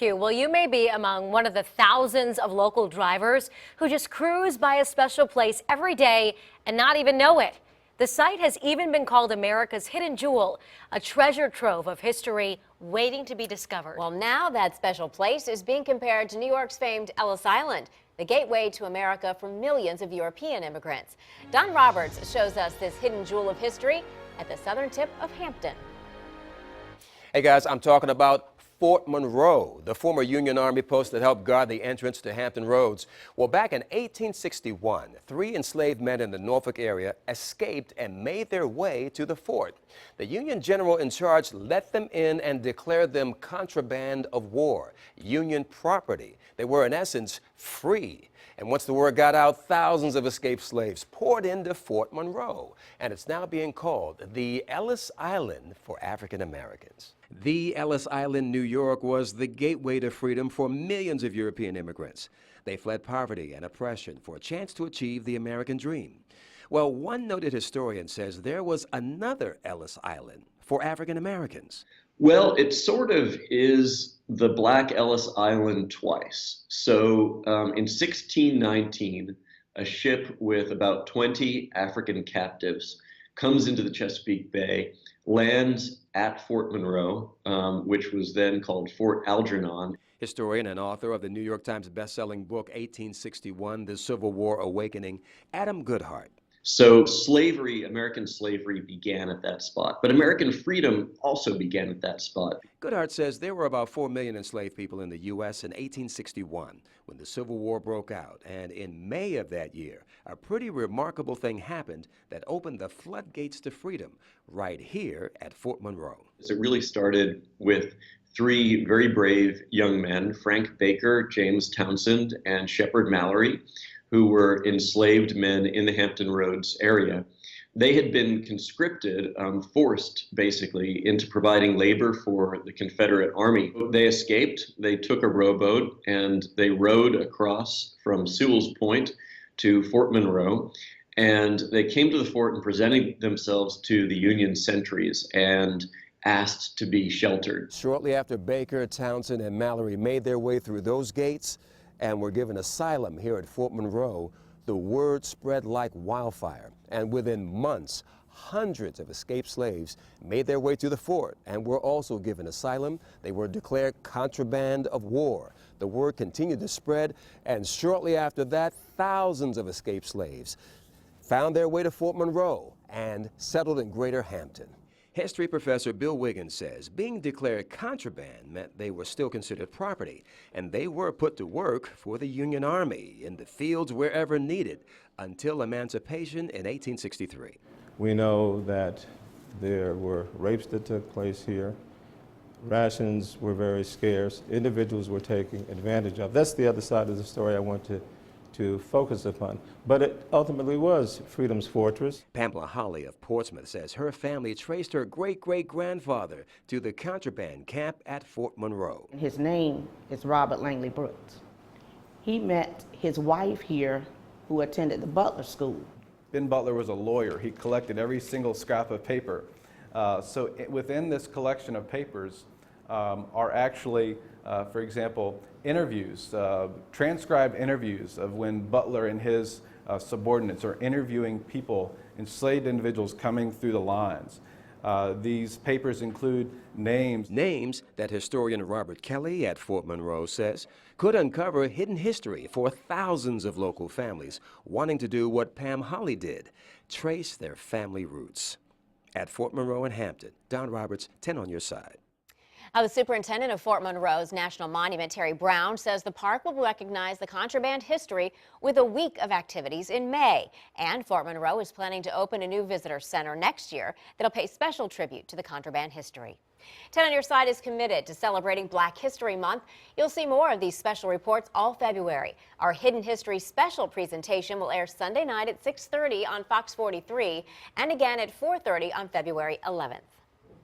Well, you may be among one of the thousands of local drivers who just cruise by a special place every day and not even know it. The site has even been called America's hidden jewel, a treasure trove of history waiting to be discovered. Well, now that special place is being compared to New York's famed Ellis Island, the gateway to America for millions of European immigrants. Don Roberts shows us this hidden jewel of history at the southern tip of Hampton. Hey guys, I'm talking about Fort Monroe, the former Union Army post that helped guard the entrance to Hampton Roads. Well, back in 1861, 3 enslaved men in the Norfolk area escaped and made their way to the fort. The Union general in charge let them in and declared them contraband of war, Union property. They were, in essence, free. And once the word got out, thousands of escaped slaves poured into Fort Monroe. And it's now being called the Ellis Island for African Americans. The Ellis Island, New York, was the gateway to freedom for millions of European immigrants. They fled poverty and oppression for a chance to achieve the American dream. Well, one noted historian says there was another Ellis Island for African Americans. Well, it sort of is the Black Ellis Island twice. So in 1619, a ship with about 20 African captives comes into the Chesapeake Bay, lands at Fort Monroe, which was then called Fort Algernon. Historian and author of the New York Times bestselling book 1861, The Civil War Awakening, Adam Goodhart. So slavery, American slavery began at that spot, but American freedom also began at that spot. Goodhart says there were about 4 million enslaved people in the U.S. in 1861 when the Civil War broke out. And in May of that year, a pretty remarkable thing happened that opened the floodgates to freedom right here at Fort Monroe. It really started with 3 very brave young men, Frank Baker, James Townsend, and Shepard Mallory, who were enslaved men in the Hampton Roads area. They had been conscripted, forced basically, into providing labor for the Confederate Army. They escaped, they took a rowboat, and they rowed across from Sewell's Point to Fort Monroe. And they came to the fort and presented themselves to the Union sentries and asked to be sheltered. Shortly after Baker, Townsend, and Mallory made their way through those gates and were given asylum here at Fort Monroe, the word spread like wildfire. And within months, hundreds of escaped slaves made their way to the fort and were also given asylum. They were declared contraband of war. The word continued to spread, and shortly after that, thousands of escaped slaves found their way to Fort Monroe and settled in Greater Hampton. History professor Bill Wiggins says being declared contraband meant they were still considered property, and they were put to work for the Union Army in the fields wherever needed until emancipation in 1863. We know that there were rapes that took place here. Rations were very scarce. Individuals were taken advantage of. That's the other side of the story I want to focus upon. But it ultimately was freedom's fortress. Pamela Holly of Portsmouth says her family traced her great-great-grandfather to the contraband camp at Fort Monroe. His name is Robert Langley Brooks. He met his wife here who attended the Butler School. Ben Butler was a lawyer. He collected every single scrap of paper. So within this collection of papers are actually, for example, interviews, transcribed interviews of when Butler and his subordinates are interviewing people, enslaved individuals coming through the lines. These papers include names. Names that historian Robert Kelly at Fort Monroe says could uncover hidden history for thousands of local families wanting to do what Pam Holly did, trace their family roots. At Fort Monroe and Hampton, Don Roberts, 10 on your side. The superintendent of Fort Monroe's National Monument, Terry Brown, says the park will recognize the contraband history with a week of activities in May. And Fort Monroe is planning to open a new visitor center next year that'll pay special tribute to the contraband history. 10 on your side is committed to celebrating Black History Month. You'll see more of these special reports all February. Our Hidden History special presentation will air Sunday night at 6:30 on Fox 43 and again at 4:30 on February 11th.